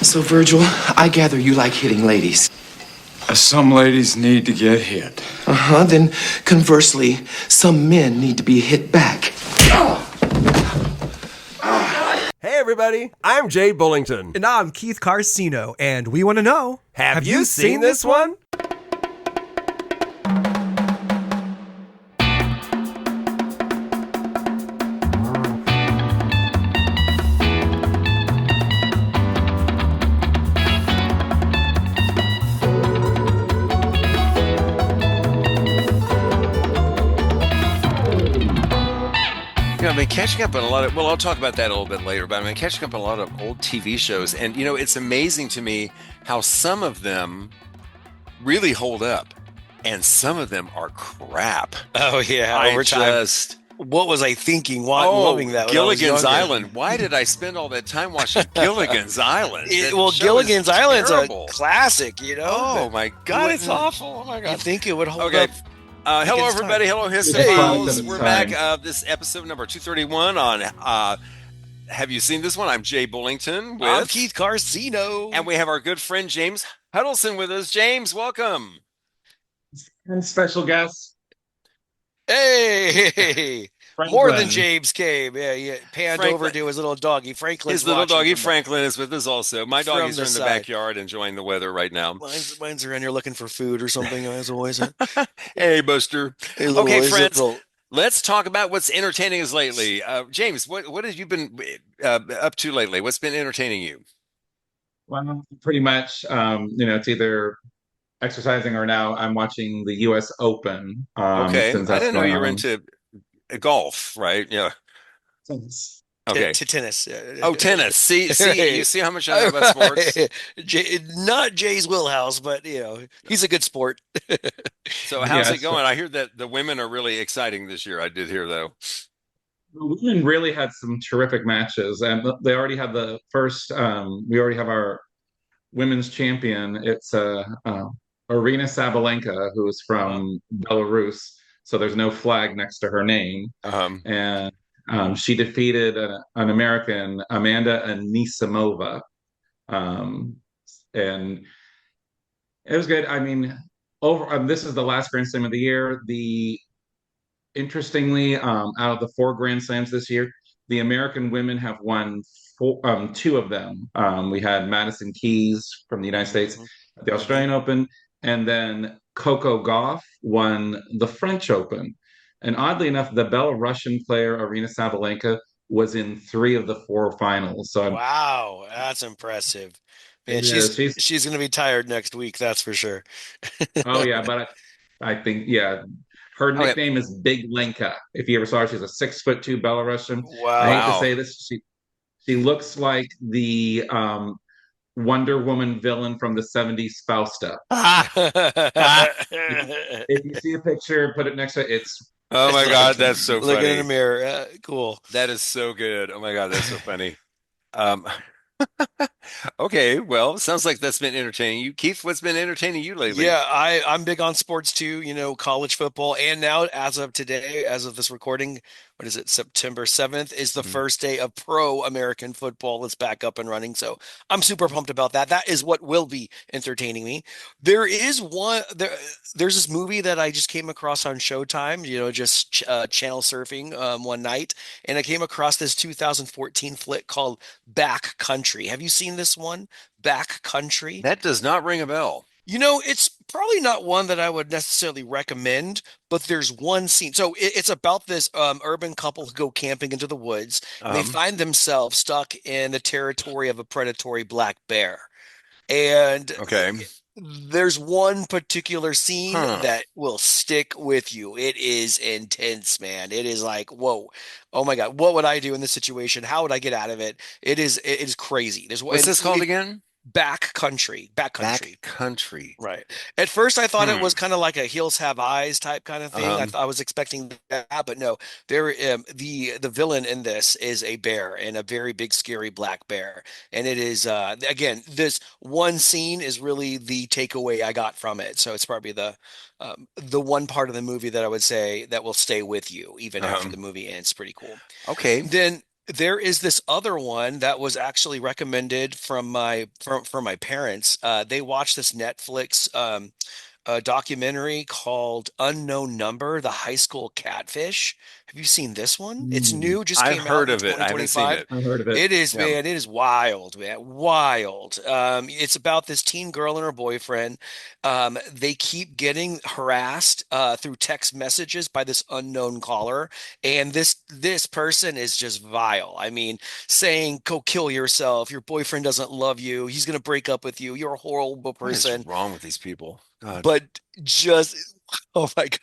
So, Virgil, I gather you like hitting ladies. Some ladies need to get hit. Uh-huh. Then, conversely, some men need to be hit back. Hey everybody, I'm Jay Bullington. And I'm Keith Carcino, and we want to know, Have you seen this one? I've been catching up on a lot of, well, I'll talk about that a little bit later, but I've been catching up on a lot of old TV shows. And, it's amazing to me how some of them really hold up and some of them are crap. Oh, yeah. I Over time. What was I thinking? Loving that? Gilligan's Island. Why did I spend all that time watching Gilligan's Island? Gilligan's Island's terrible. a classic, Oh, my God. It's awful. Oh, my God. You think it would hold Okay. up? Hello, everybody. Hello, HYSTO. We're back. This episode number 231 on Have You Seen This One? I'm Jay Bullington. I'm Keith Carcino. And we have our good friend James Huddleson with us. James, welcome. And special guest. Hey, Franklin. more than James came. Yeah, he panned Franklin. over to his little doggy. His little doggy Franklin is with us also. My doggies are in the side. backyard enjoying the weather right now. Mine's around here looking for food or something, as always. Hey, Buster. Hey, little Okay, boys, friends. little- Let's talk about what's entertaining us lately. James, what have you been up to lately? What's been entertaining you? Well, pretty much, it's either exercising or now I'm watching the U.S. Open. Okay. Since I that's didn't know going you were on. into golf, right? Yeah. Since- Okay. To tennis. Oh, tennis. See, you see how much I know about sports? Not Jay's wheelhouse, but he's a good sport. So how's Yeah, it going? I hear that the women are really exciting this year. I did hear though. The women really had some terrific matches, and they already have the first. We already have our women's champion. It's Arina Sabalenka, who's from Belarus. So there's no flag next to her name, Um, and she defeated an American, Amanda Anisimova, and it was good. I mean, this is the last Grand Slam of the year. Interestingly, out of the four Grand Slams this year, the American women have won two of them. We had Madison Keys from the United States at the Australian Open, and then Coco Gauff won the French Open. And oddly enough, the Belarusian player Arina Sabalenka was in three of the four finals. So Wow, that's impressive. Man, yeah, she's going to be tired next week, that's for sure. oh yeah, but I think yeah. Her nickname is Big Lenka. If you ever saw her, she's a 6'2" Belarusian. I hate to say this, she looks like the Wonder Woman villain from the 70s, Fausta. If you see a picture, put it next to it. It's oh my God, that's so funny. Looking in the mirror. Cool. That is so good. Oh my God, that's so funny. Okay, well, sounds like that's been entertaining you. Keith, what's been entertaining you lately? Yeah, I'm big on sports too, college football. And now, as of today, as of this recording, what is it, September 7th is the first day of pro American football that's back up and running. So I'm super pumped about that. That is what will be entertaining me. There's this movie that I just came across on Showtime, just channel surfing one night. And I came across this 2014 flick called Back Country. Have you seen this one? Back Country? That does not ring a bell. It's probably not one that I would necessarily recommend, but there's one scene. So it's about this urban couple who go camping into the woods. And they find themselves stuck in the territory of a predatory black bear. And there's one particular scene that will stick with you. It is intense, man. It is like, whoa, oh my God, what would I do in this situation? How would I get out of it? It is crazy. What's this called again? Back Country. Back Country. Right. At first, I thought it was kind of like a Hills Have Eyes type kind of thing. I was expecting that, but no. The villain in this is a bear, and a very big, scary black bear. And it is again, this one scene is really the takeaway I got from it. So it's probably the one part of the movie that I would say that will stay with you even after the movie ends. Pretty cool. Okay. Then there is this other one that was actually recommended from my parents. They watched this Netflix documentary called Unknown Number, the high school catfish. Have you seen this one? It's Hmm. new, just I've came out heard in of it. I haven't seen 2025. it. I've heard of it. It is, Yeah. man, it is wild, man, wild. It's about this teen girl and her boyfriend. They keep getting harassed through text messages by this unknown caller, and this person is just vile. I mean, saying, "Go kill yourself. Your boyfriend doesn't love you. He's gonna break up with you. You're a horrible What is person." wrong with these people? God. But just oh my God.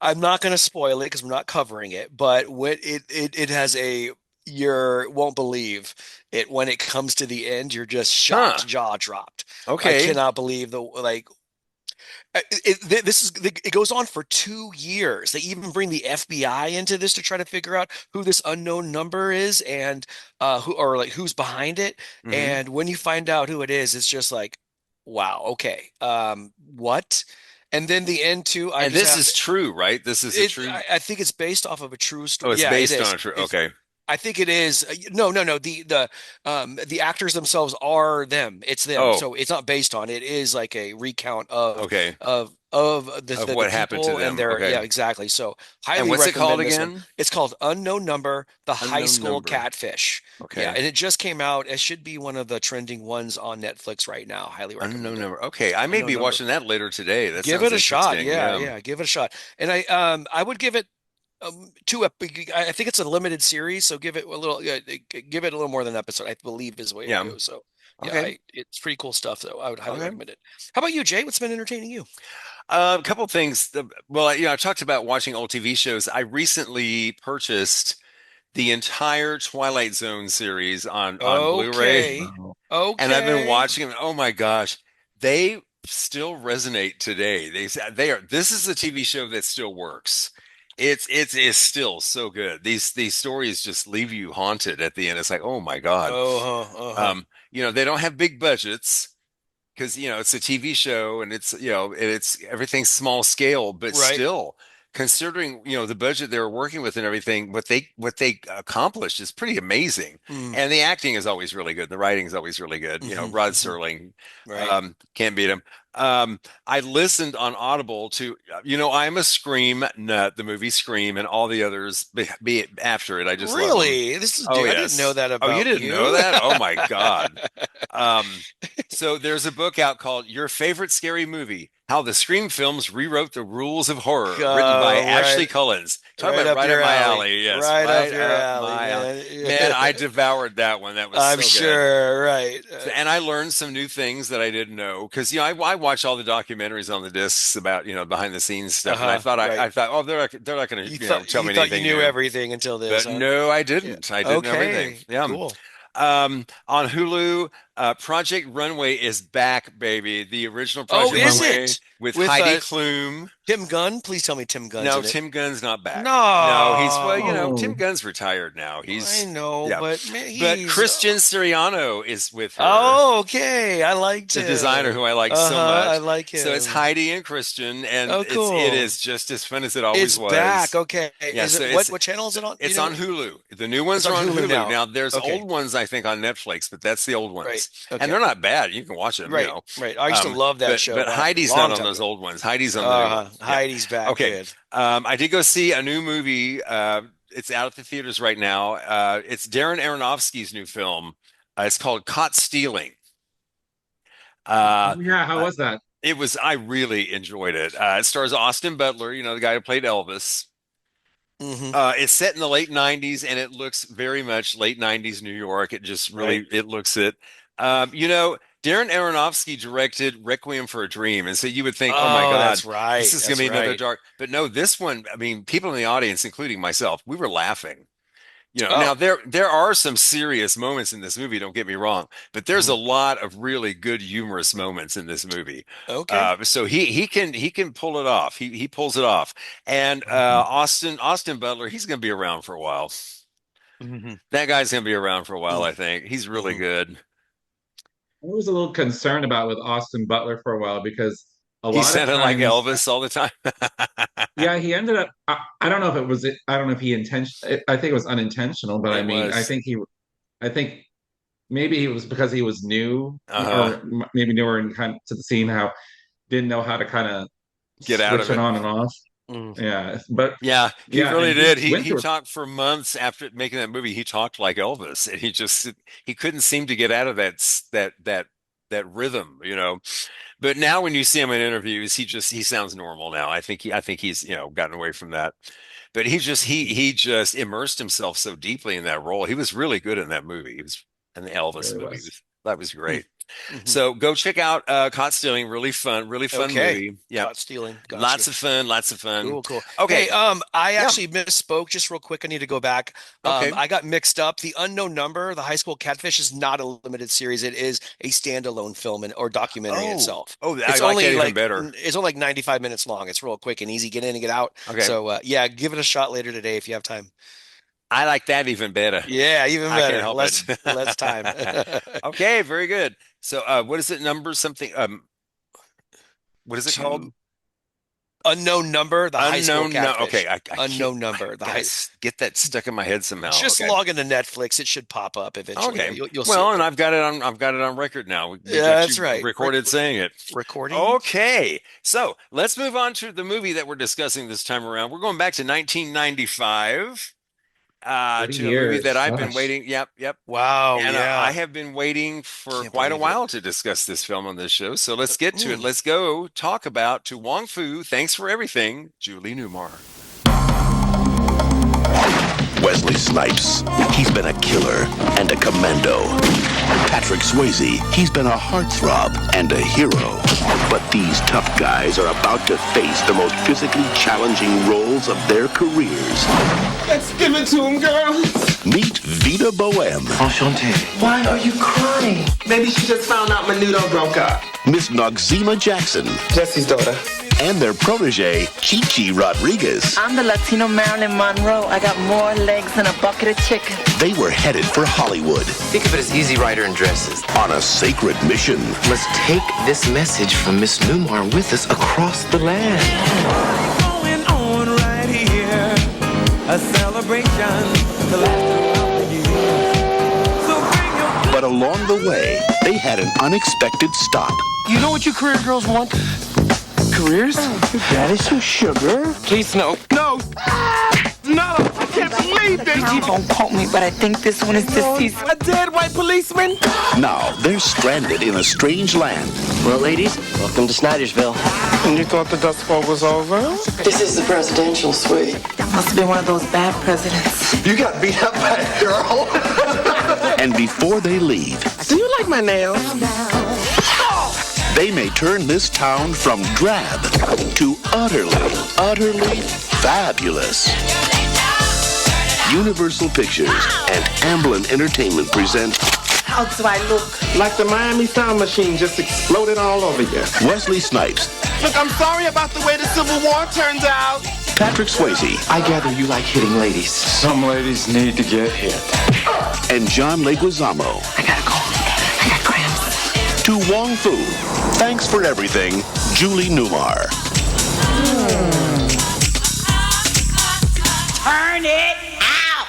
I'm not going to spoil it because we're not covering it, but when it has a you won't believe it when it comes to the end, you're just Huh. shocked, jaw dropped. I Okay. cannot believe the like this is it goes on for 2 years. They even bring the FBI into this to try to figure out who this unknown number is and who or like who's behind it. Hmm. And when you find out who it is, it's just like, wow, okay, what? And then the end too. I And just this have is true, right? This is a it. true. I think it's based off of a true Oh, story. it's Yeah, it based on is. a true. It's Okay. I think it is. No, no, no. The actors themselves are them. It's them. Oh, So it's not based on. It is like a recount of okay. Of the what happened to people and them. their Okay. yeah, exactly. So And highly what's it called recommend this one. again? It's called Unknown Number, the high Unknown school number. catfish. Yeah, Okay. and it just came out. It should be one of the trending ones on Netflix right now. Highly recommend Unknown it. number. Okay. I may Unknown be Number. watching that later today. That Give sounds it a shot. interesting. Yeah, Yeah. yeah, give it a shot. And I would give it I think it's a limited series, so give it a little give it a little more than an episode, I believe is the way it Yeah. goes. So yeah, Okay. it's pretty cool stuff though. I would highly Okay. recommend it. How about you, Jay? What's been entertaining you? A couple things. Well, I talked about watching old TV shows. I recently purchased the entire Twilight Zone series on Blu-ray, Okay. Wow. and I've been Okay. watching them. Oh my gosh, they still resonate today. They are. This is a TV show that still works. It's still so good. These stories just leave you haunted at the end. It's like, oh my God. Uh-huh. Uh-huh. They don't have big budgets because it's a TV show and it's everything's small scale, but Right. still considering the budget they were working with and everything, what they accomplished is pretty amazing. Mm. And the acting is always really good. The writing is always really good. Hmm. Rod Hmm. Serling, Right. can't beat him. I listened on Audible to, I'm a Scream nut, the movie Scream, and all the others be it after it. I just love them. Really? This is Oh, dude, I didn't know yes. that Oh, you about didn't know you. that? Oh my God. Um, so there's a book out called Your Favorite Scary Movie: How the Scream Films Rewrote the Rules of Horror, written by Go Ashley right Cullins. Talk right about up right up your my alley. alley. Yes, Right up right your up alley, my alley. man. Man, Yeah. I devoured that one. That was I'm so good. sure, right. And I learned some new things that I didn't know because I watch all the documentaries on the discs about behind the scenes stuff, and I Uh-huh, thought right. oh they're not going You to thought tell you me thought you anything knew new, everything until this, but huh? no, I Yeah. didn't. I didn't know everything. Okay. Yeah. Cool. On Hulu, Project Runway is back, baby. The original Oh, Project is Runway it? with With Heidi Klum. Tim Gunn? Please tell me Tim Gunn's No, in it. Tim Gunn's not back. No, he's well, No. Tim Oh, Gunn's retired now. I He's know, yeah, but man, but he's Christian Siriano is with her, oh, okay. I liked the designer him. who I like so Uh-huh. I much. like So it's him. Heidi and Christian, and Oh, it cool. is just as fun as it always It's back. was. Okay. Yeah, Is so it what channel is it on? Do you it's know? on Hulu. The new It's ones on are on Hulu Hulu. now. Now there's Okay. old ones I think on Netflix, but that's the old Right. ones, and Okay. they're not bad. You can watch them, Right. Right. I used to Um, love that but show but back a Heidi's not long on time those ago. old ones. Heidi's on the new ones. Yeah. Heidi's back. Okay. Good. I did go see a new movie. It's out at the theaters right now. It's Darren Aronofsky's new film. It's called Caught Stealing. Uh, yeah. How uh, was that? I really enjoyed it. It stars Austin Butler, the guy who played Elvis. Hmm. It's set in the late 90s and it looks very much late 90s New York. It just Right. really, it looks it. Darren Aronofsky directed Requiem for a Dream. And so you would think, oh my Oh, God, that's this right. is going That's to be another right. dark. But no, this one, I mean, people in the audience, including myself, we were laughing. Oh. Now there are some serious moments in this movie, don't get me wrong, but there's a Mhm. lot of really good humorous moments in this movie. Okay. So he can pull it off. He pulls it off. And Mhm. Austin Butler, he's going to be around for a while. Hmm. That guy's going to be around for a while, I think. He's really Hmm. good. I was a little concerned about with Austin Butler for a while because a He lot of sounded like times Elvis all the time. Yeah, he ended up. I don't know if it was. I don't know if he intention. I think it was unintentional, but I It mean, was. I think maybe it was because he was new, Uh-huh. or maybe newer and kind of to the scene. How didn't know how to kind of Get out switch of it it. on and off. Mm. Yeah, but Yeah, he yeah, really and he did. He went he through. talked for months after making that movie. He talked like Elvis, and he couldn't seem to get out of that rhythm, you know. But now when you see him in interviews, he sounds normal now. I think he's, gotten away from that. But he just immersed himself so deeply in that role. He was really good in that movie. He was in the It Elvis really movie. was. That was great. Mhm. So go check out Caught Stealing. Really fun Okay. movie. Yeah. Caught stealing. Got you. Lots of fun, lots of fun. Cool, cool. Okay. Hey, I Yeah. actually misspoke just real quick. I need to go back. Okay. I got mixed up. The Unknown Number, The High School Catfish, is not a limited series. It is a standalone film or documentary Oh, itself. oh, I It's like that only even better. it's only like 95 minutes long. It's real quick and easy. Get in and get out. Okay. So yeah, give it a shot later today if you have time. I like that even better. Yeah, even I can't better. help Less time. it. Okay, very good. So, what is it? Number something? What is it called? To Unknown Number, The High School Unknown. No. Catfish. Okay, I can't. Unknown Number, the Gotta high. get that stuck in my head somehow. Just Okay. log into Netflix. It should pop up eventually. Okay. You'll see it Well, and there. I've got it on record now. We Yeah, got that's you right. recorded saying it. Recording. Okay. So let's move on to the movie that we're discussing this time around. We're going back to 1995, 30 to a movie that years. I've been Gosh. waiting. Yep. Wow, And I yeah. have been waiting for Can't quite a believe it. while to discuss this film on this show. So let's get to it. Mm. Let's go talk about To Wong Foo. Thanks for everything, Julie Newmar. Wesley Snipes, he's been a killer and a commando. Patrick Swayze, he's been a heartthrob and a hero. But these tough guys are about to face the most physically challenging roles of their careers. Let's give it to him, girls. Meet Vida Boheme, Enchanté. Why are you crying? Maybe she just found out Menudo broke up. Miss Noxzema Jackson, Jesse's daughter. and their protege, Chichi Rodriguez. I'm the Latino Marilyn Monroe. I got more legs than a bucket of chicken. They were headed for Hollywood Think of it as Easy Rider in dresses. on a sacred mission. Let's take this message from Miss Newmar with us across the land. Going on right here, a celebration, the last of the year. So bring your But along the way, they had an unexpected stop. You know what you career girls want? Careers? Daddy, some sugar. Please no. No. No, I can't believe this. Don't quote me, but I think this one is deceased. A dead white policeman? Now they're stranded in a strange land. Well, ladies, welcome to Snydersville. And you thought the Dust Bowl was over? This is the presidential suite. Must have been one of those bad presidents. You got beat up by a girl? And before they leave, Do you like my nails? they may turn this town from drab to utterly fabulous. Universal Pictures and Amblin Entertainment present How do I look? Like the Miami Sound Machine just exploded all over you. Wesley Snipes, Look, I'm sorry about the way the Civil War turned out. Patrick Swayze, I gather you like hitting ladies. Some ladies need to get hit. and John Leguizamo. I gotta go. I got cramps. To Wong Foo, thanks for everything, Julie Newmar. Turn it out!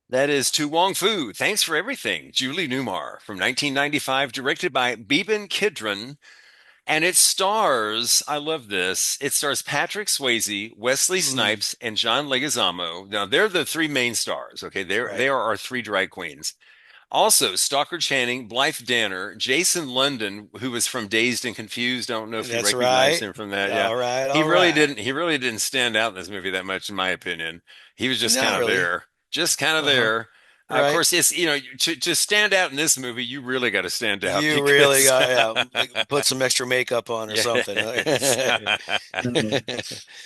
That is To Wong Foo. Thanks for everything, Julie Newmar, from 1995, directed by Beeban Kidron. And it stars, I love this, it stars Patrick Swayze, Wesley Snipes, and John Leguizamo. Now, they're the three main stars, okay? They are our three drag queens. Also, Stockard Channing, Blythe Danner, Jason London, who was from Dazed and Confused. I don't know if you That's recognize right. him from that. Yeah. All right. He all really right. didn't. He really didn't stand out in this movie that much, in my opinion. He was just Not kind of really. there, just kind of Uh-huh. there. Of Right. course, it's to stand out in this movie, you really got to stand out. You because- really got like, put some extra makeup on or something.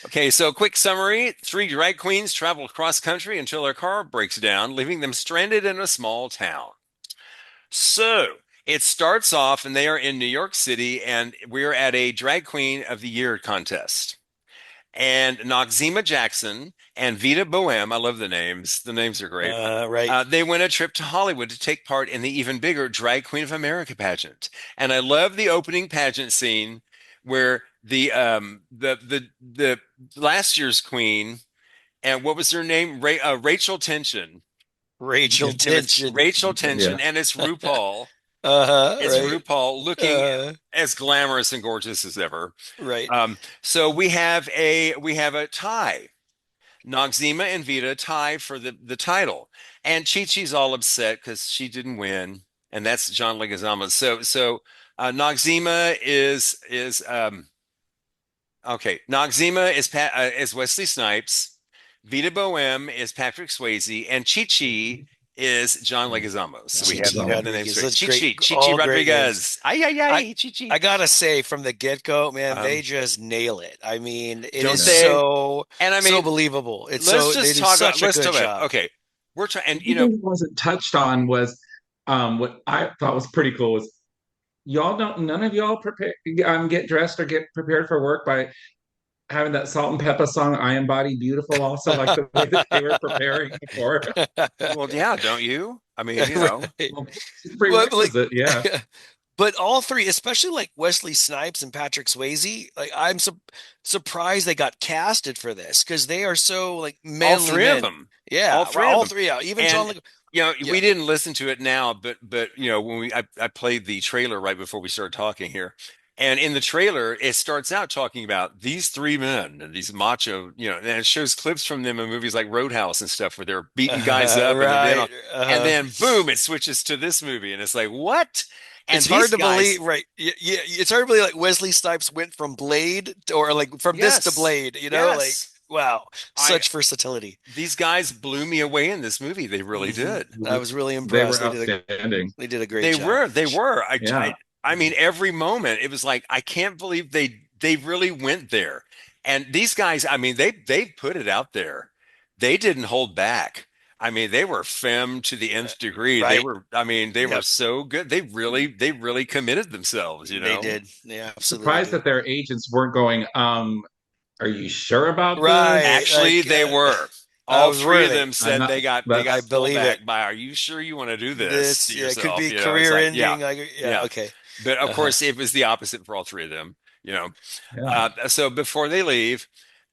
Okay, so quick summary. Three drag queens travel cross country until their car breaks down, leaving them stranded in a small town. So it starts off, and they are in New York City, and we're at a Drag Queen of the Year contest. And Noxzema Jackson and Vida Boheme, I love the names. The names are great. Right. They win a trip to Hollywood to take part in the even bigger Drag Queen of America pageant. And I love the opening pageant scene where the last year's queen, and what was her name? Rachel Tension. Rachel Tension. Rachel Yeah. Tension, and it's RuPaul. It's Right. RuPaul looking as glamorous and gorgeous as ever. Right. So we have a tie. Noxzema and Vita tie for the title, and Chi Chi's all upset because she didn't win, and that's John Leguizamo. Noxzema is okay. Noxzema is Wesley Snipes. Vita Bohem is Patrick Swayze, and Chi Chi is John Leguizamo. So we have the names straight. That's Chi great. Chi All great Rodriguez. Ay ay ay. Chi Chi. I gotta say, from the get-go, man, they Um, just nail it. I mean, it don't is they? so And I mean, so believable. It's let's so they just do talk. such a Let's good talk about. job. Okay, we're trying, and One thing that wasn't touched on was what I thought was pretty cool was y'all don't none of y'all prepare get dressed or get prepared for work by having that Salt and Pepper song "I Am Body Beautiful" also like the way that they were preparing before. Well, yeah, don't you? I mean, Right. Well, it's But like, prerequisite, yeah. but all three, especially like Wesley Snipes and Patrick Swayze, like I'm surprised they got casted for this because they are so like all manly three of men. them, Yeah, all well, three of all them, three. Yeah, even John. and Yeah. we didn't listen to it now, but when I played the trailer right before we started talking here, and in the trailer it starts out talking about these three men and these macho, and it shows clips from them in movies like Roadhouse and stuff where they're beating guys up and they're being Right. and then boom, it switches to this movie and it's like what? And It's hard these to believe, guys, right? Yeah, it's hard to believe like Wesley Snipes went from Blade or like from this to yes, Blade, like yes, wow, I such versatility. these guys blew me away in this movie. They really did. I was really They were impressed. outstanding. They did a great They job. were, they were. Yeah. I mean, every moment it was like, I can't believe they really went there. And these guys, I mean, they put it out there. They didn't hold back. I mean, they were femme to the nth degree. They Right. were, I mean, they were Yep. so good. They really committed themselves, They did. Yeah, Surprised absolutely. that their agents weren't going, are you sure about Right. this? Actually, Like they were. I All was three of worried. them I'm said not they I got that's pulled believe it. back by, are you sure you want to do this to This, yeah, it could yourself? be It's career like, yeah, ending. Like, yeah, yeah. okay. But of Uh-huh. course, it was the opposite for all three of them, you know. yeah. So before they leave,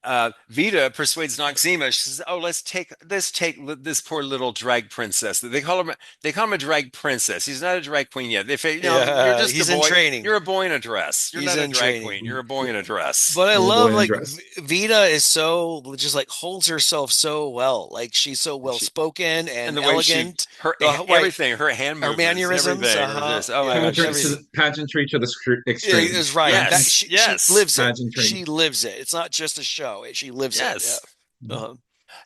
Vita persuades Noxzema. She says, "Oh, let's take this poor little drag princess. They call him a drag princess. He's not a drag queen yet. They say, you're Yeah, just a he's in boy. training. You're a boy in a dress. You're He's not a in drag training. queen. You're a boy in a dress." But I Little love boy in a like dress. Vita is so just like holds herself so well. Like she's so well She, spoken and and the way she, elegant. her Right, everything, her hand her movements, mannerisms. everything are just, oh my Yeah, gosh, everything. Pageantry to the Yeah, extreme. is right. That yes, she yes, lives it. Pageantry. She lives it. It's not just a show. She lives it. Yeah. yes. Uh-huh.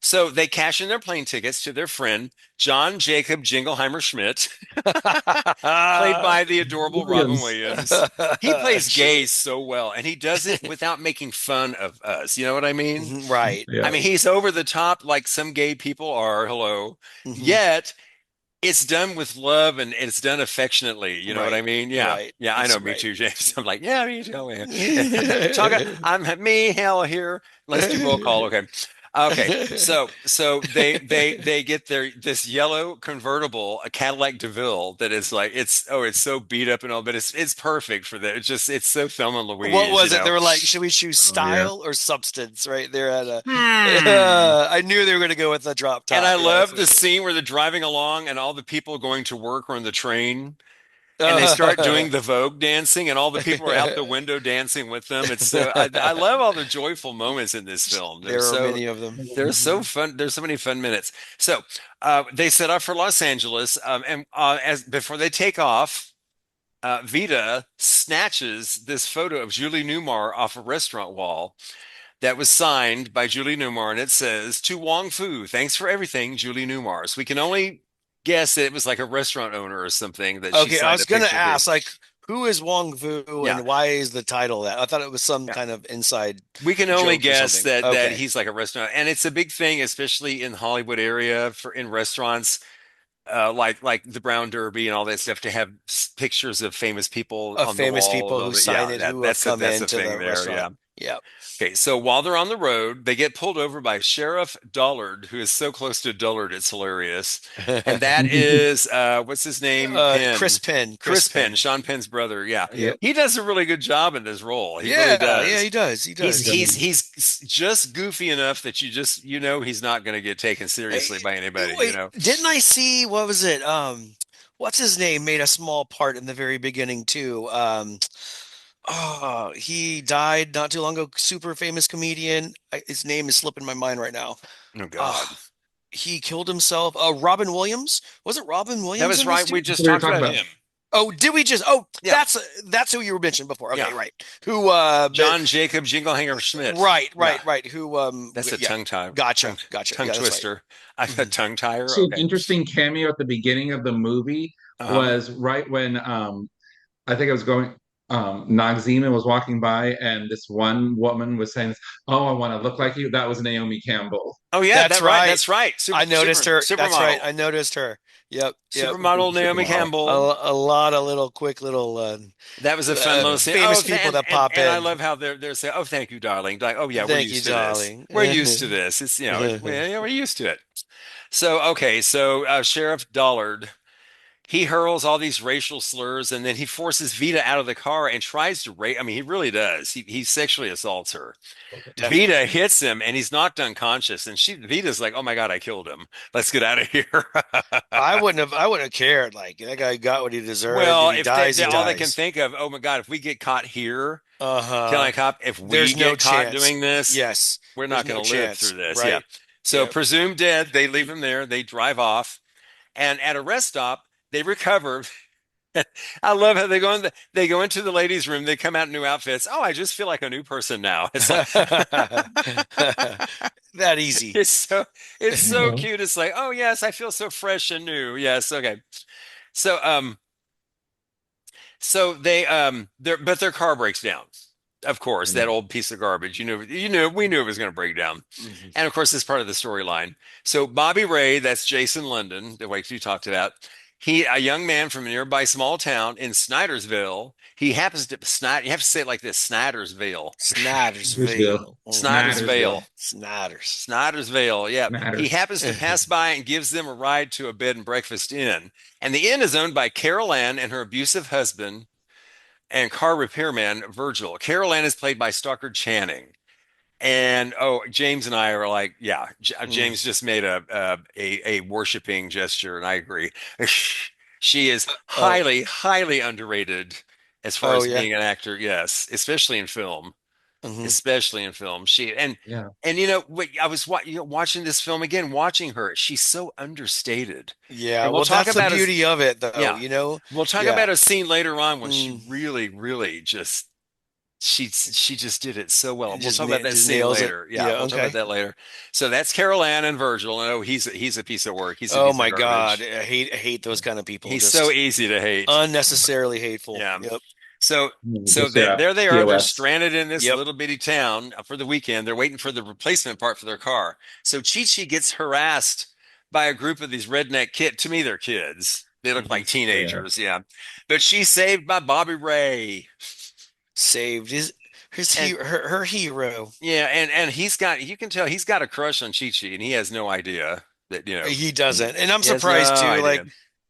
So they cash in their plane tickets to their friend John Jacob Jingleheimer Schmidt, played by the adorable Robin Williams. Williams. He plays gay so well, and he does it without making fun of us. You know what I mean? Right. I Yeah. mean, he's over the top like some gay people are. Hello. Mhm. Yet it's done with love and it's done affectionately. You know what I Right. mean? Yeah. Right. Yeah, I It's know. Me right. too, James. I'm like, yeah, me too, man. I'm me, hell here. Let's do roll call. Okay. Okay. So they get this yellow convertible, a Cadillac DeVille that is like it's so beat up and all, but it's perfect for that. It's so Thelma and Louise, What was you it? They know. were like, should we choose Oh yeah. style or substance? Right there at a. Hmm. I knew they were going to go with the drop top. And I Yeah, love for the sure. scene where they're driving along and all the people going to work are on the train and they start doing the Vogue dancing and all the people are out the window dancing with them. It's so I love all the joyful moments in this film. There are many of them. They're so fun. There's so many fun minutes. So they set off for Los Angeles, and as before they take off, Vita snatches this photo of Julie Newmar off a restaurant wall that was signed by Julie Newmar, and it says, "To Wong Foo, thanks for everything, Julie Newmar." So we can only guess that it was like a restaurant owner or something that she Okay, I signed was a going to picture to. ask, like, who is Wong Fu Yeah, and why is the title that? I thought it was some yeah. kind of inside We can only joke or guess something. that Okay. he's like a restaurant, and it's a big thing, especially in the Hollywood area for in restaurants, like the Brown Derby and all that stuff, to have pictures of famous people Of on the famous wall and people all who that. sign Yeah, it who have come that's a into thing the there. restaurant. Yeah. Yep. Okay, so while they're on the road, they get pulled over by Sheriff Dollard, who is so close to Dullard, it's hilarious. And that is what's his name? Chris Penn. Penn. Chris Penn, Sean Penn's brother. Yeah. Yep. He does a really good job in this role. He really Yeah, yeah, does. he does. He does. He's just goofy enough that he's not going to get taken seriously by anybody, Wait, didn't I see what was it? What's his name made a small part in the very beginning too. Oh, he died not too long ago. Super famous comedian. His name is slipping my mind right now. Oh God. He killed himself. Robin Williams. Was it Robin Williams? That was in right. this We too? just talked about him. Oh, did we just? Oh, Yeah. that's who you were mentioning before. Okay, Yeah. right. Who? John Jacob Jinglehanger Schmidt. Right. Yeah. Who? That's a tongue tie. Gotcha. Tongue Yeah, that's right. twister. I said tongue tire. So an Okay. interesting cameo at the beginning of the movie was right when I think I was going Noxzema was walking by and this one woman was saying, "Oh, I want to look like you." That was Naomi Campbell. Oh yeah, That's right. That's right. I noticed her. That's Supermodel. right. I noticed her. Yep. Supermodel Naomi Campbell. A lot of little quick little That was a fun little scene. famous people that pop in. And I love how they're saying, "Oh, thank you, darling." Like, "Oh yeah, we're Thank used you, to darling. this. We're used to this. It's we're used to it." So okay, so Sheriff Dollard, he hurls all these racial slurs, and then he forces Vita out of the car and tries to rape. I mean, he really does. He sexually assaults her. Vita hits him, and he's knocked unconscious. And Vita's like, "Oh my God, I killed him. Let's get out of here." I wouldn't have cared. Like that guy got what he deserved. Well, and he if dies, he all they dies. can think of, oh my God, if we get caught here, Uh-huh. killing a cop, if we There's get no caught chance. doing this, Yes. we're not There's going no to live chance, through this. right. Yeah. So Yep. presumed dead, they leave him there. They drive off, and at a rest stop, they recover. I love how they go into the ladies' room. They come out in new outfits. Oh, I just feel like a new person now. It's like That easy. it's so cute. It's like, oh yes, I feel so fresh and new. Yes, okay. So their car breaks down. Of course, that old piece of garbage. We knew it was going to break down. And of course, this is part of the storyline. So Bobby Ray, that's Jason London, the way you talked about. A young man from a nearby small town in Snydersville. He happens to you have to say it like this, Snydersville. Snydersville. Snydersville. Yeah. Snyder. He happens to pass by and gives them a ride to a bed and breakfast inn. And the inn is owned by Carol Ann and her abusive husband and car repairman Virgil. Carol Ann is played by Stockard Channing. And James and I are like, yeah, James just made a worshiping gesture, and I agree. She is highly underrated as far as being an actor. Yes, especially in film. Especially in film. I was watching this film again, watching her. She's so understated. Yeah, and well, that's the beauty of it, though. Yeah. We'll talk about a scene later on when she really just. She just did it so well. We'll talk about that scene later. Yeah, we'll talk about that later. So that's Carol Ann and Virgil. And he's a piece of work. Oh my God, I hate those kind of people. He's so easy to hate. Unnecessarily hateful. Yeah. Yep. So there they are. They're stranded in this Yep. little bitty town for the weekend. They're waiting for the replacement part for their car. So Chi-Chi gets harassed by a group of these redneck kids. To me, they're kids. They look like teenagers. Yeah. But she's saved by Bobby Ray. Saved her hero. Yeah, and you can tell he's got a crush on Chi-Chi, and he has no idea that He doesn't. And I'm he has surprised no too. idea. Like,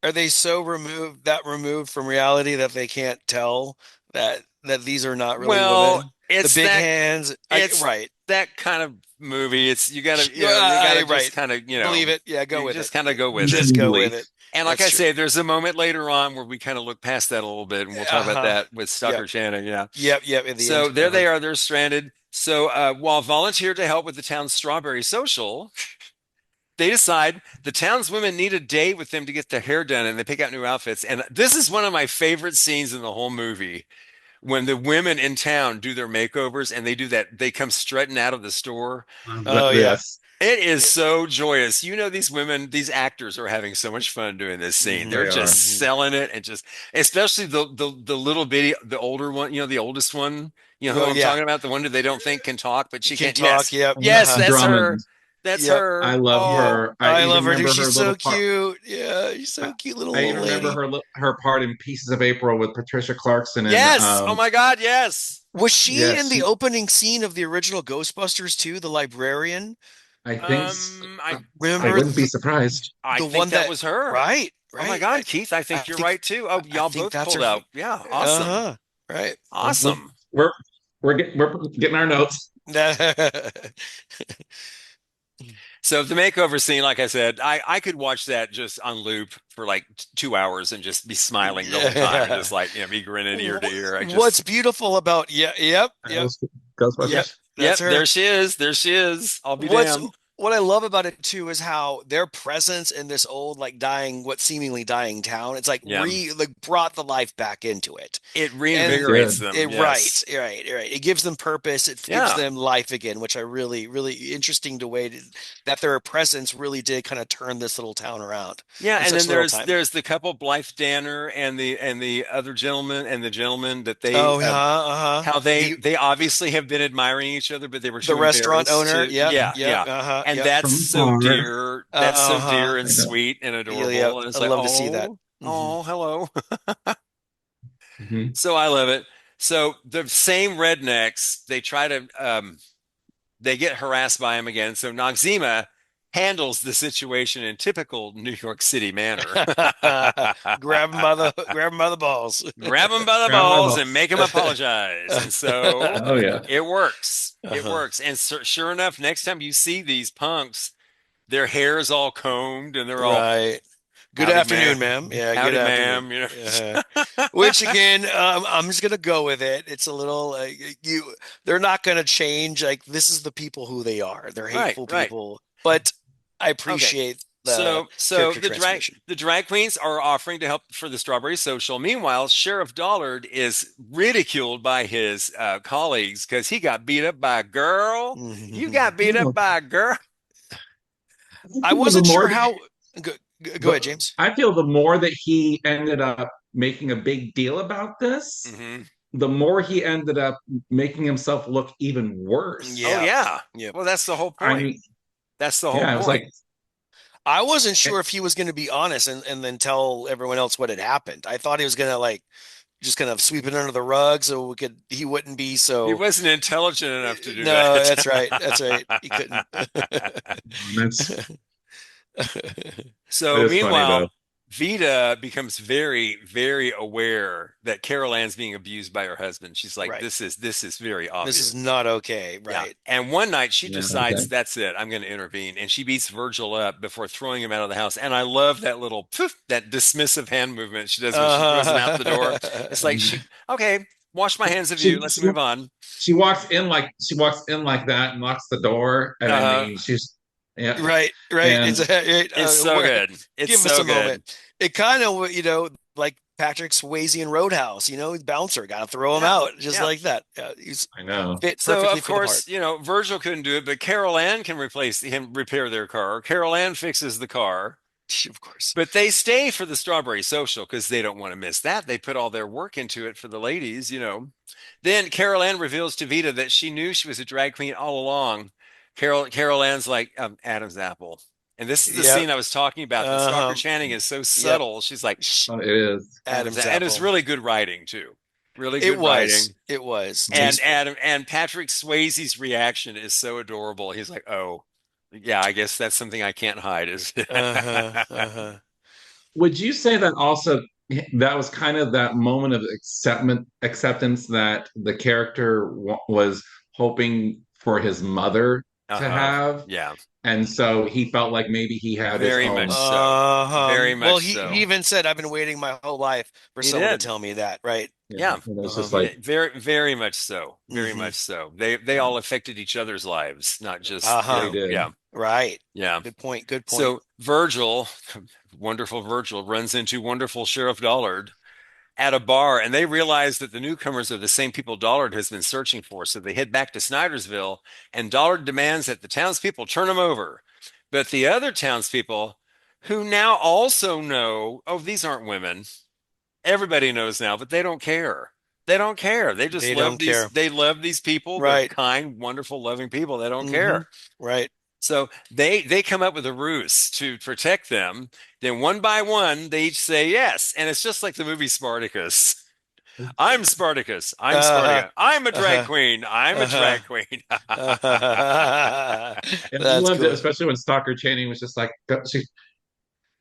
are they so removed from reality that they can't tell that these are not really women? It's the big that, hands. Right. That kind of movie. It's you gotta right. just kind of believe it. Yeah, go with it. Just kind of go with it. Just go with it. And like That's I say, there's a moment later on where we kind of look past that a little bit, and we'll talk about that with Stockard Channing. Yeah. Yep. So there they are. They're stranded. So while volunteered to help with the town's strawberry social, they decide the townswomen need a day with them to get their hair done, and they pick out new outfits. And this is one of my favorite scenes in the whole movie. When the women in town do their makeovers and they do that, they come strutting out of the store. Oh, yes. It is so joyous. These women, these actors are having so much fun doing this scene. They're just selling it, and especially the little bitty, the older one, the oldest one, who I'm talking about, the one that they don't think can talk, but she can talk. Yes, Yep. yes, that's her. That's Yep. her. I love Yeah, her. I I even love her too. remember her She's so little part. cute. Yeah, she's so cute, I little even remember lady. her part in Pieces of April with Patricia Clarkson and Yes. Oh my God. Yes. Was she yes, in the opening scene of the original Ghostbusters too, the librarian? I think I I Remember wouldn't be surprised. I the think one that that was her. right, Oh my right. God, Keith, I I think you're think right too. Oh, I y'all think both that's pulled her. out. Yeah, awesome. Uh-huh. Right. Awesome. We're we're getting our notes. So the makeover scene, like I said, I could watch that just on loop for like 2 hours and just be smiling the whole time and Yeah. just like, be grinning ear to ear. I What's just, beautiful about yep. Yep, Ghostbusters. that's yep, her. there she is. There she is. I'll be What's damned. what I love about it too is how their presence in this old, like dying, what seemingly dying town, it's like Yeah. brought the life back into it. It And reinvigorates them. right, Yes. right. It gives them purpose. It gives Yeah. them life again, which I really, really interesting that their presence really did kind of turn this little town around Yeah, in and such then little there's time. there's the couple Blythe Danner and the other gentleman and the gentleman that they Oh yeah, how they The they obviously have been admiring each other, but they were too restaurant embarrassed owner. to. Yeah, yeah, and Yep. that's From so afar. dear. That's so Uh-huh. dear I and know. sweet and Yeah, adorable. And it's I like, love to see that. oh, Hmm. oh, hello. Mhm. So I love it. So the same rednecks, they try to they get harassed by him again. So Noxzema handles the situation in typical New York City manner. Grab him by the balls. Grab him by the Grab my balls ball. and make him apologize. And so Oh yeah. it works. It Uh-huh. works. And sure enough, next time you see these punks, their hair is all combed and they're all, Right. Good howdy, ma'am. afternoon, ma'am. Yeah, good Howdy, afternoon. ma'am. Which again, I'm just gonna go with it. It's a little they're not gonna change. Like this is the people who they are. They're Right, hateful right. people, but I Okay. appreciate the So character the transformation. drag queens are offering to help for the Strawberry Social. Meanwhile, Sheriff Dollard is ridiculed by his colleagues because he got beat up by a girl. You got beat up by a girl. I The wasn't more sure how. Go ahead, James. I feel the more that he ended up making a big deal about this, Hmm. the more he ended up making himself look even Oh worse. Yeah. yeah. Yep. Well, that's the whole I point. mean, That's the whole yeah, I was point. like, I wasn't sure eh, if he was going to be honest and then tell everyone else what had happened. I thought he was going to like just kind of sweep it under the rug so he wouldn't be He so. wasn't intelligent enough to do No, that. that's right. That's right. He couldn't. that's it So is funny though. meanwhile, Vita becomes very, very aware that Carol Ann's being abused by her husband. She's like, Right. this is very This is obvious. not okay. Yeah. Right. And one night she Yeah, okay. decides that's it. I'm going to intervene. And she beats Virgil up before throwing him out of the house. And I love that little poof, that dismissive hand movement she does when she throws him out the door. It's like okay, wash my hands of you. She, Let's she move on. she walks in like that and locks the door, and I Uh, mean she's yeah, Right. Right. and it's so good. It's give us so a good. moment. It kind of, like Patrick Swayze in Roadhouse, bouncer, got to throw him Yeah. out just Yeah. like that. He's I know. fit So perfectly of for the part. course, Virgil couldn't do it, but Carol Ann can repair their car. Carol Ann fixes the car. Of course. But they stay for the Strawberry Social because they don't want to miss that. They put all their work into it for the ladies. Then Carol Ann reveals to Vita that she knew she was a drag queen all along. Carol Ann's like Adam's apple. And this is the Yep. scene I was talking about. The Stalker Channing is so subtle. She's like, shh, It is. Adam's and it's apple. really good writing too. Really It good was. writing. It was. And Patrick Swayze's reaction is so adorable. He's like, "Oh, yeah, I guess that's something I can't hide." Is Would you say that also that was kind of that moment of acceptance that the character was hoping for his mother to have, Yeah, and so he felt like maybe he had his very own. much so. Very much Well, so. he even said, "I've been waiting my whole life for He someone to did. tell me that." Right. Yeah, And it was just like, very, very much so. Very Mhm. much so. They all affected each other's lives, not just they did. yeah, Right. yeah. Good point. Good point. So Virgil, wonderful Virgil, runs into wonderful Sheriff Dollard at a bar, and they realize that the newcomers are the same people Dollard has been searching for. So they head back to Snydersville, and Dollard demands that the townspeople turn him over. But the other townspeople, who now also know, oh, these aren't women. Everybody knows now, but they don't care. They don't care. They just They love don't these. care. They love these people. They're Right. kind, wonderful, loving people. They don't Mhm. care. Right. So they come up with a ruse to protect them. Then one by one, they each say yes, and it's just like the movie Spartacus. I'm Spartacus. I'm Uh-huh. Spartacus. I'm a drag Uh-huh. queen. I'm a Uh-huh. drag queen. And I That's loved it, cool. especially when Stalker Channing was just like she lifted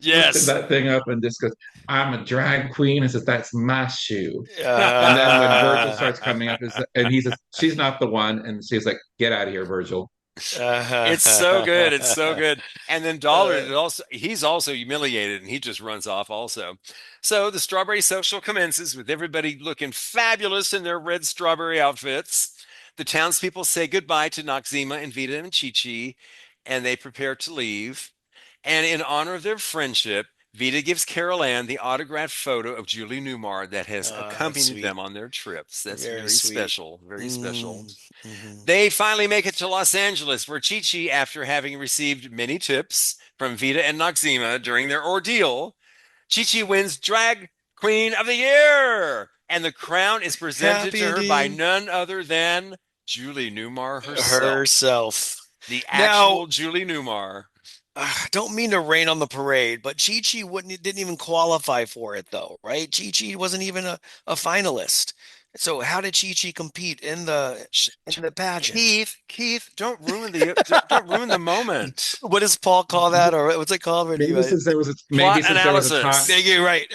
Yes. that thing up and just goes, "I'm a drag queen," and says, "That's my shoe." And then when Virgil Uh, starts coming up, and he says, "She's not the one," and she's like, "Get out of here, Virgil." It's so good. It's so good. And then Dollar uh, it also he's also humiliated and he just runs off also. So the strawberry social commences with everybody looking fabulous in their red strawberry outfits. The townspeople say goodbye to Noxzema and Vita and Chi Chi, and they prepare to leave. And in honor of their friendship, Vita gives Carol Ann the autographed photo of Julie Newmar that has that's accompanied sweet. them on their trips. That's Very very sweet. special. Very special. Mm-hmm. They finally make it to Los Angeles, where Chi Chi, after having received many tips from Vita and Noxzema during their ordeal, Chi Chi wins Drag Queen of the Year. And the crown is presented Happy to her by ending. none other than Julie Newmar herself. Herself. The Now, actual Julie Newmar. don't mean to rain on the parade, but Chi Chi wouldn't didn't even qualify for it though, right? Chi Chi wasn't even a finalist. So how did Chi Chi compete in the pageant? Keith, don't ruin the moment. What does Paul call that, or what's it called when Maybe since there was Plot a time. analysis. Yeah, right.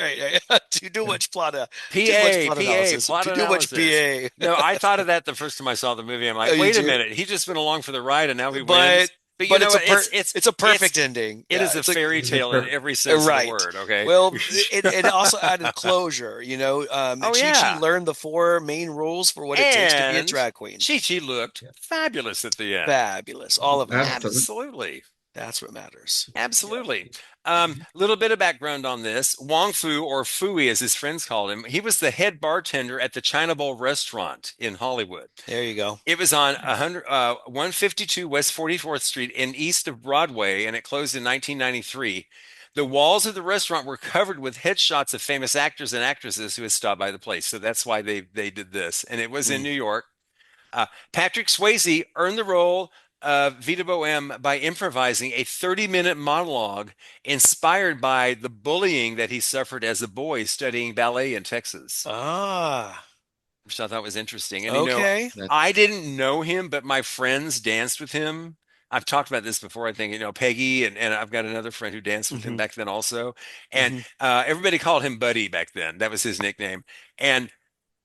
Too much plot, too much plot analysis, Plot too much analysis. PA. No, I thought of that the first time I saw the movie. I'm Oh, like, you wait a do? minute, he just went along for the ride and now he But wins. But you but know it's a what? it's a perfect ending. It Yeah, is a it's a fairy tale in every sense of the right. word. Okay. Well, it also added closure. Oh Chi Chi yeah, learned the four main rules for what it takes to be a and drag queen. Chi Chi looked fabulous at the end. Fabulous, all of it Absolutely. matters. Absolutely. That's what matters. Absolutely. Little bit of background on this. Wong Foo, or Fooey as his friends called him, he was the head bartender at the China Bowl restaurant in Hollywood. There you go. It was on 152 West 44th Street in east of Broadway, and it closed in 1993. The walls of the restaurant were covered with headshots of famous actors and actresses who had stopped by the place. So that's why they did this. And it was in Mm. New York. Patrick Swayze earned the role of Vita Boheme by improvising a 30-minute monologue inspired by the bullying that he suffered as a boy studying ballet in Texas, Ah, which I thought was interesting. And okay. I didn't know him, but my friends danced with him. I've talked about this before, I think, Peggy, and I've got another friend who danced with him Hmm. back then also. And Hmm. everybody called him Buddy back then. That was his nickname. And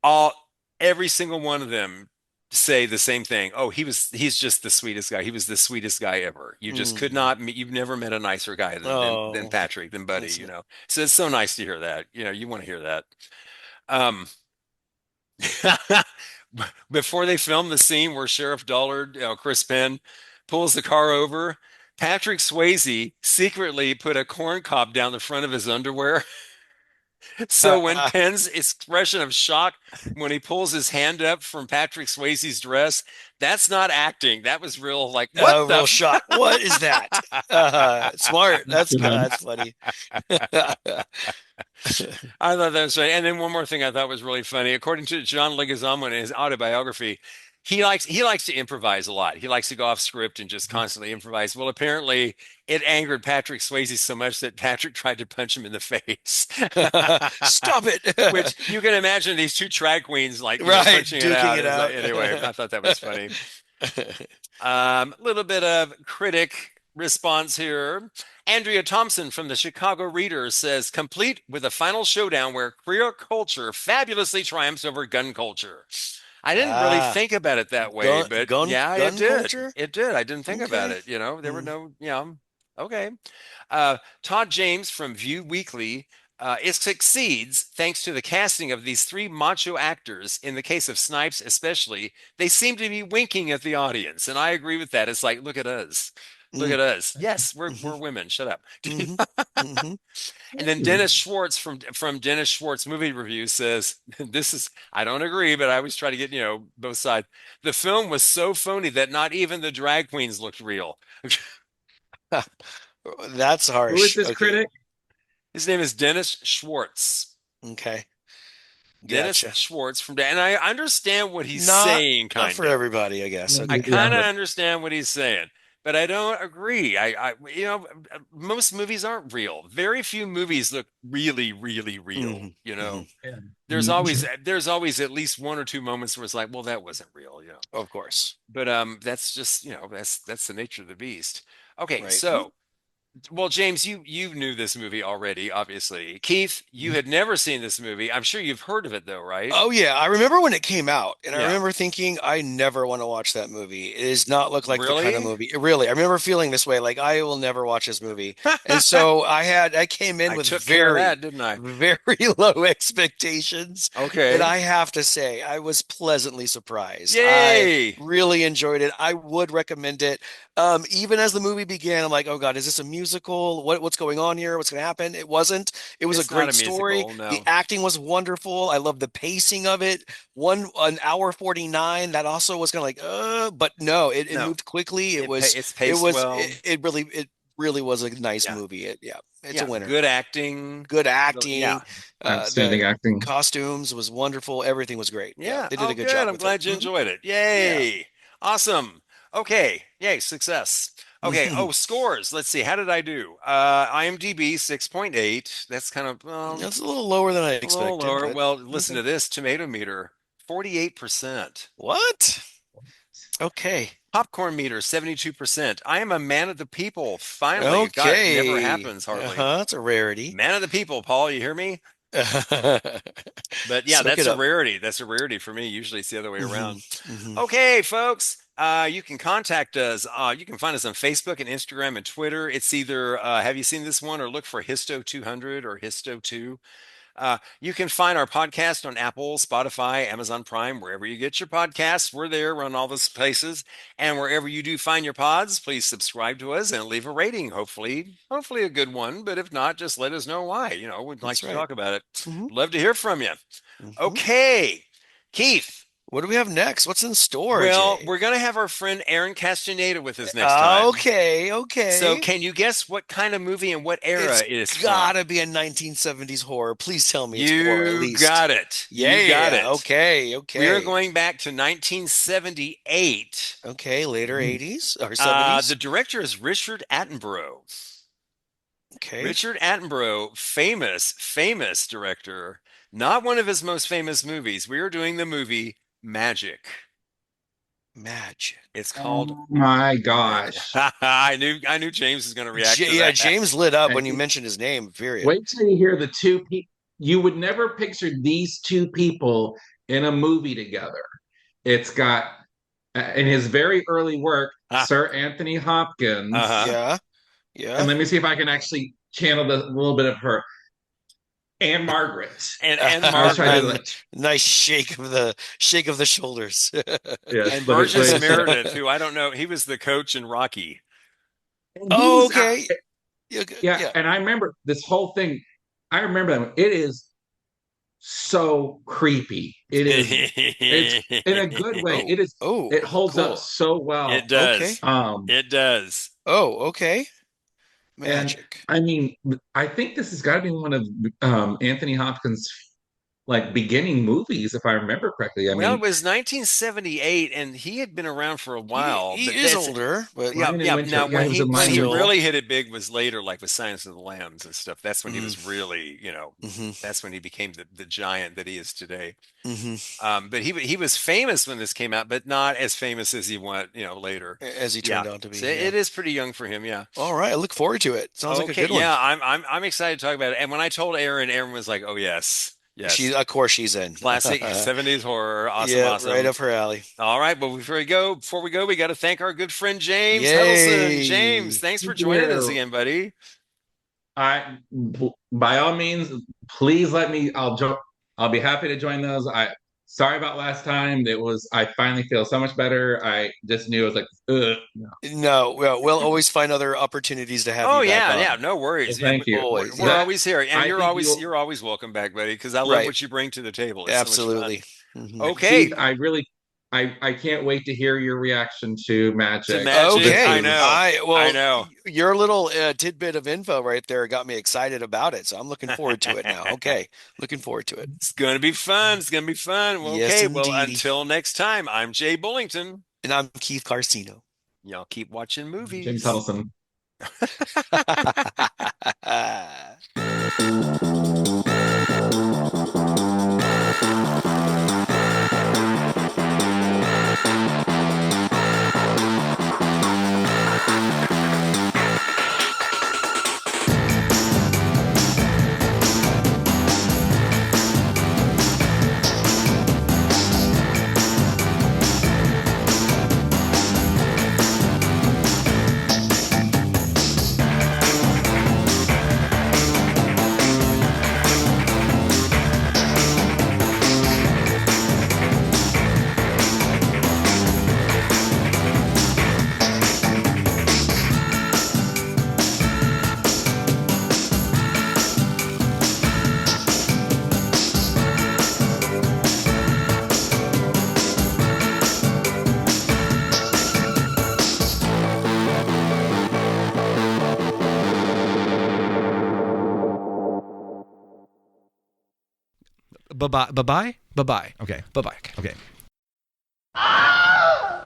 all every single one of them say the same thing. Oh, he's just the sweetest guy. He was the sweetest guy ever. You just could Mm. not meet, you've never met a nicer guy than Oh, Patrick, than Buddy, that's So it's so nice to hear that. You want to hear that. Um before they filmed the scene where Sheriff Dollard, Chris Penn, pulls the car over, Patrick Swayze secretly put a corn cob down the front of his underwear. So when Penn's expression of shock when he pulls his hand up from Patrick Swayze's dress, that's not acting. That was real, like, what the real shock. What is that? Smart. That's good. That's funny. I thought that was funny. And then one more thing I thought was really funny. According to John Leguizamo in his autobiography, he likes to improvise a lot. He likes to go off script and just constantly improvise. Well, apparently it angered Patrick Swayze so much that Patrick tried to punch him in the face. Stop it. Which you can imagine these two drag queens like Right, punching it duking out. it It's out. like- anyway, I thought that was funny. Little bit of critic response here. Andrea Thompson from the Chicago Reader says, complete with a final showdown where queer culture fabulously triumphs over gun culture. I didn't really think about it that way, but yeah, it gun did. culture? It did. I didn't think about Okay. it. There were Mm. no, okay. Todd James from View Weekly. It succeeds thanks to the casting of these three macho actors. In the case of Snipes, especially, they seem to be winking at the audience, and I agree with that. It's like, look at us, look at us. Yes, we're women. Shut up. Mhm. Mhm. And then Dennis Schwartz from Dennis Schwartz Movie Review says, "This is I don't agree, but I always try to get both sides. The film was so phony that not even the drag queens looked real." That's Who is harsh. this Okay. critic? His name is Dennis Schwartz. Okay. Dennis Gotcha. Schwartz and I understand what he's Not saying, not kind for of. everybody, I guess. I Okay. kind of understand what he's saying. but I don't agree. Most movies aren't real. Very few movies look really, really real. Hmm. There's always at least one or two moments where it's like, well, that wasn't real. Of course. But that's just that's the nature of the beast. Okay, Right. so well, James, you knew this movie already, obviously. Keith, you had never seen this movie. I'm sure you've heard of it though, right? Oh yeah, I remember when it came out, and I Yeah. remember thinking, I never want to watch that movie. It does not look like the kind of Really? movie. Really, I remember feeling this way, like I will never watch this movie. And so I came in I with took care of very, that, didn't I? very low expectations, and Okay. I have to say, I was pleasantly surprised. I Yay! really enjoyed it. I would recommend it. Even as the movie began, I'm like, oh God, is this a musical? What's going on here? What's going to happen? It wasn't. It was a It's not great a story. musical, The no. acting was wonderful. I love the pacing of it. An hour 49. That also was kind of like, but no, it No. moved quickly. It's paced well. It really was a nice Yeah. movie. Yeah, it's a Yeah. winner. Good acting. Good Yeah. acting. Outstanding The acting. costumes was wonderful. Everything was great. Yeah, Yeah. they did Oh, a good good. job I'm with it. glad you Mhm. enjoyed it. Yeah. Yay. Awesome. Okay. Yay. Success. Okay. Oh, scores. Let's see. How did I do? IMDb 6.8. That's kind of That's a little lower than I a little expected, lower. but Well, listen okay. to this. Tomato meter 48%. What? Okay. Popcorn meter 72%. I am a man of the people. Finally. God, it never Okay. happens hardly. Uh-huh. It's a rarity. Man of the people, Paul. You hear me? But yeah, Soak that's it a up. rarity. That's a rarity for me. Usually it's the other way Hmm. around. Hmm. Okay, folks. You can contact us. You can find us on Facebook and Instagram and Twitter. It's either have you seen this one or look for Histo 200 or Histo 2. You can find our podcast on Apple, Spotify, Amazon Prime, wherever you get your podcasts. We're there. We're on all those places. And wherever you do find your pods, please subscribe to us and leave a rating. Hopefully a good one. But if not, just let us know why. We'd like That's to right. talk about it. Hmm. Love to hear from you. Hmm. Okay, Keith. What do we have next? What's in store, Well, Jay? we're going to have our friend Aaron Castaneda with us next time. Okay, So, okay. can you guess what kind of movie and what era It's it is from? gotta be a 1970s horror. Please tell me it's horror at You least. got it. You got Yeah, it. okay, We are okay. going back to 1978. Okay, later 80s or The 70s. director is Richard Attenborough. Okay. Richard Attenborough, famous director. Not one of his most famous movies. We are doing the movie Magic. Magic. It's called Oh my Magic. gosh. I knew James was going to react to Yeah, that. James lit up when you And mentioned his name, period. wait till you hear the two people. You would never picture these two people in a movie together. It's got, in his very early work, Ah, Sir Anthony Hopkins. uh-huh. Yeah, And yeah. let me see if I can actually channel a little bit of her. And Margaret. And I was trying to do Margaret that. Nice shake of the shoulders. Yes, and let me Burgess see. Meredith, who I don't know, he was the coach in Rocky. And Oh, he's, okay. Yeah, yeah, yeah. and I remember this whole thing. I remember that it is so creepy. It's in a good way. Oh, It is, oh, it holds up cool. so well. It Okay. does. Um, It does. Oh, okay. and Magic. I mean, I think this has got to be one of Anthony Hopkins' like beginning movies, if I remember correctly. I Well, it mean, was 1978, and he had been around for a while. He But is that's older, but yeah, Lion in yeah. Winter. Now, Yeah, he was in when Lion he in Winter. still. really hit it big was later, like with Silence of the Lambs and stuff. That's when he Mm, was really, hmm. that's when he became the giant that he is today. Hmm. But he was famous when this came out, but not as famous as he went, later. As he Yeah, turned out to be. so Yeah. it is pretty young for him. Yeah. All right. I look forward to it. Sounds like a Okay. good one. Yeah, I'm excited to talk about it. And when I told Aaron, Aaron was like, "Oh yes, yes, Of course, she's in. classic 70s horror, awesome, Yeah, right awesome." up her alley. All right, well, before we go, we got to thank our good friend James Huddleson. James, Yay. thanks for Thank joining us you. again, buddy. I, by all means, please let me. I'll be happy to join those. Sorry about last time. I finally feel so much better. I just knew I was like, ugh. No, we'll always find other opportunities to have Oh you back yeah, yeah, on. no Well, worries. Yeah, thank you. Always. we're Yeah. always here, and I you're think always you'll. you're always welcome back, buddy, because I love Right. what you bring to the table. It's so much fun. Absolutely. Hmm. Okay, Keith, I can't wait to hear your reaction to to Magic. Magic. This Okay. I is know, I know. Your little tidbit of info right there got me excited about it. So I'm looking forward to it now. Okay. Looking forward to it. It's gonna be fun. It's gonna be fun. Well, Yes, okay, well, indeedy. until next time, I'm Jay Bullington. And I'm Keith Carcino. Y'all keep watching movies. James Huddleson. Bye-bye. Bye-bye. Bye-bye. Okay. Bye-bye. Okay.